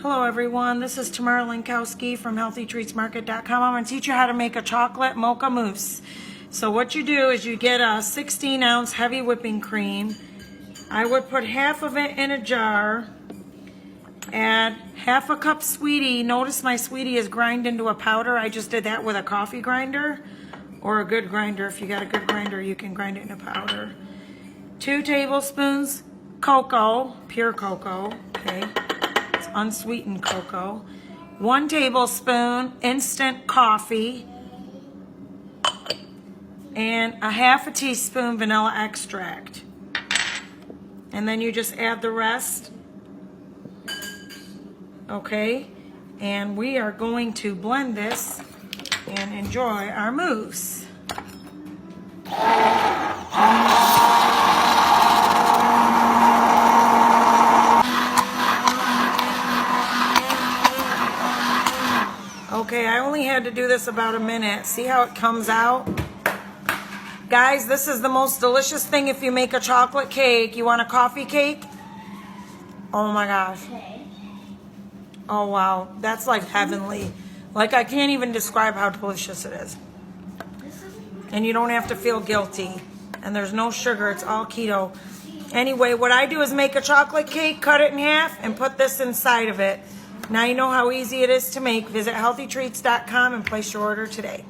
Hello everyone, this is Tamara Lankowski from HealthyTreatsMarket.com. I'm going to teach you how to make a chocolate mocha mousse. So what you do is you get a 16-ounce heavy whipping cream. I would put half of it in a jar, add half a cup sweetie. Notice my sweetie is ground into a powder. I just did that with a coffee grinder or a good grinder. If you got a good grinder, you can grind it into powder. 2 tablespoons cocoa, pure cocoa, okay? Unsweetened cocoa, 1 tablespoon instant coffee, and a half a teaspoon vanilla extract. And then you just add the rest. Okay, and we are going to blend this and enjoy our mousse. Okay, I only had to do this about a minute. See how it comes out? Guys, this is the most delicious thing if you make a chocolate cake. You want a coffee cake? Oh my gosh. Oh wow, that's like heavenly. Like I can't even describe how delicious it is. And you don't have to feel guilty. And there's no sugar, it's all keto. Anyway, what I do is make a chocolate cake, cut it in half, and put this inside of it. Now you know how easy it is to make. Visit HealthyTreats.com and place your order today.